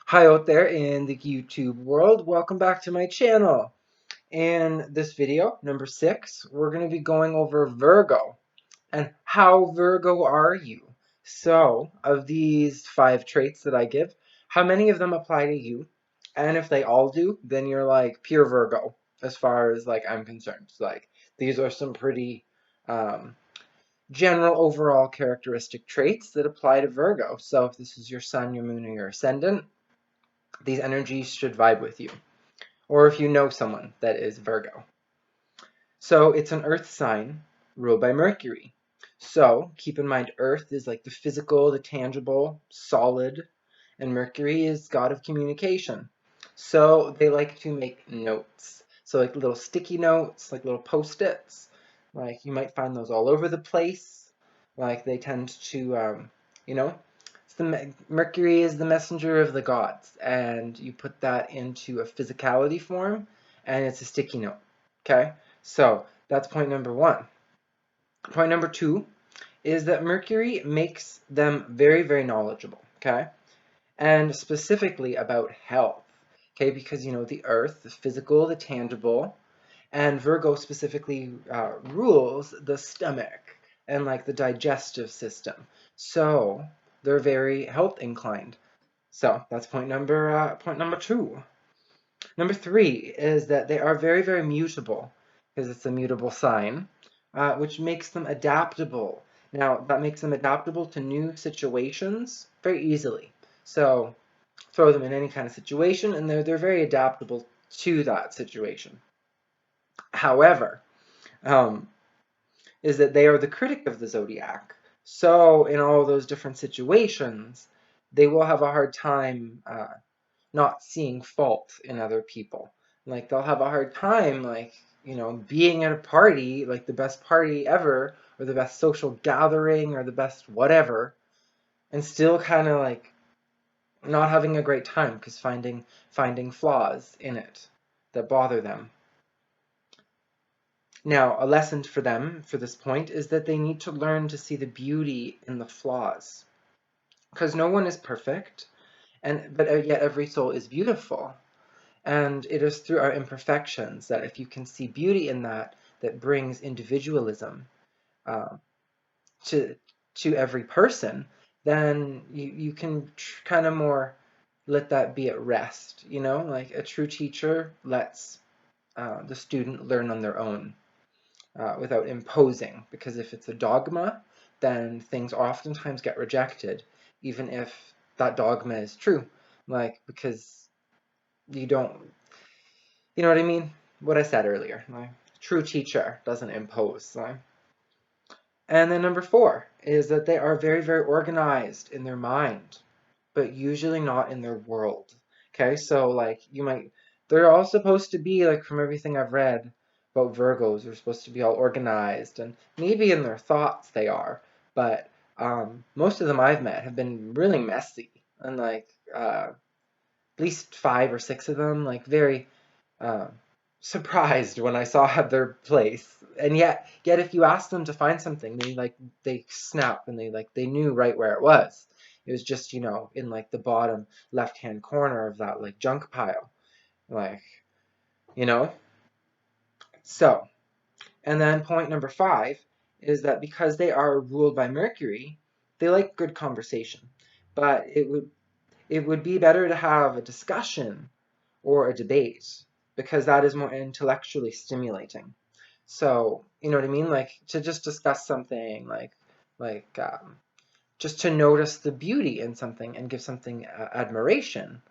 Hi out there in the YouTube world. Welcome back to my channel. In this video, number 6, we're going to be going over Virgo and how Virgo are you? So, of these 5 traits that I give, how many of them apply to you? And if they all do, then you're like pure Virgo as far as like I'm concerned. Like these are some pretty um, general overall characteristic traits that apply to Virgo. So if this is your sun, your moon, or your ascendant, these energies should vibe with you, or if you know someone that is Virgo. So it's an earth sign ruled by Mercury. So keep in mind, earth is like the physical, the tangible, solid, and Mercury is god of communication. So they like to make notes. So like little sticky notes, like little post-its. Like you might find those all over the place. Like they tend to, you know, Mercury is the messenger of the gods, and you put that into a physicality form, and it's a sticky note. Okay, so that's point number 1. Point number 2 is that Mercury makes them very, very knowledgeable. Okay, and specifically about health. Okay, because you know the earth, the physical, the tangible, and Virgo specifically rules the stomach and like the digestive system. So they're very health inclined. So that's point number 2. Number 3 is that they are very, very mutable because it's a mutable sign, which makes them adaptable. Now, that makes them adaptable to new situations very easily. So throw them in any kind of situation, and they're very adaptable to that situation. However, um, is that they are the critic of the zodiac. So in all those different situations, they will have a hard time not seeing fault in other people. Like they'll have a hard time, like, you know, being at a party, like the best party ever, or the best social gathering, or the best whatever, and still kind of like not having a great time because finding flaws in it that bother them. Now, a lesson for them for this point is that they need to learn to see the beauty in the flaws, because no one is perfect, but yet every soul is beautiful. And it is through our imperfections that if you can see beauty in that, that brings individualism uh, to every person, then you can kind of more let that be at rest. You know, like a true teacher lets the student learn on their own without imposing. Because if it's a dogma, then things oftentimes get rejected, even if that dogma is true. Like because you don't You know what I mean? What I said earlier. Like, true teacher doesn't impose. Like. And then number 4 is that they are very, very organized in their mind, but usually not in their world. Okay, so like they're all supposed to be, like from everything I've read about Virgos, they're supposed to be all organized, and maybe in their thoughts they are, but most of them I've met have been really messy, and like at least 5 or 6 of them, like very uh, surprised when I saw their place. And yet if you ask them to find something, they snap and they knew right where it was. It was just, you know, in like the bottom left-hand corner of that like junk pile. Like, you know? So, and then point number 5 is that because they are ruled by Mercury, they like good conversation. But it would be better to have a discussion or a debate, because that is more intellectually stimulating. So, you know what I mean? Like to just discuss something, like just to notice the beauty in something and give something admiration,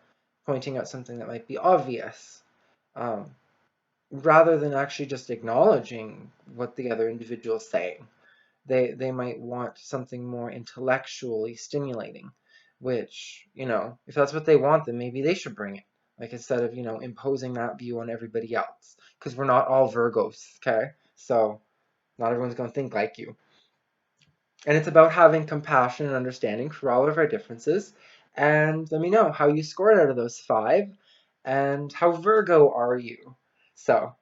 pointing out something that might be obvious, um, rather than actually just acknowledging what the other individual is saying. They might want something more intellectually stimulating, which, you know, if that's what they want, then maybe they should bring it. Like instead of, you know, imposing that view on everybody else. Because we're not all Virgos, okay? So not everyone's going to think like you. And it's about having compassion and understanding for all of our differences. And let me know how you scored out of those 5 and how Virgo are you. So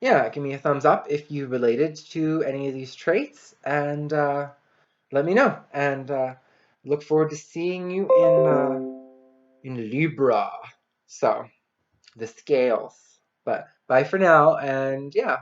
yeah, give me a thumbs up if you related to any of these traits, and let me know. And look forward to seeing you in Libra. So, the scales. But bye for now, and yeah.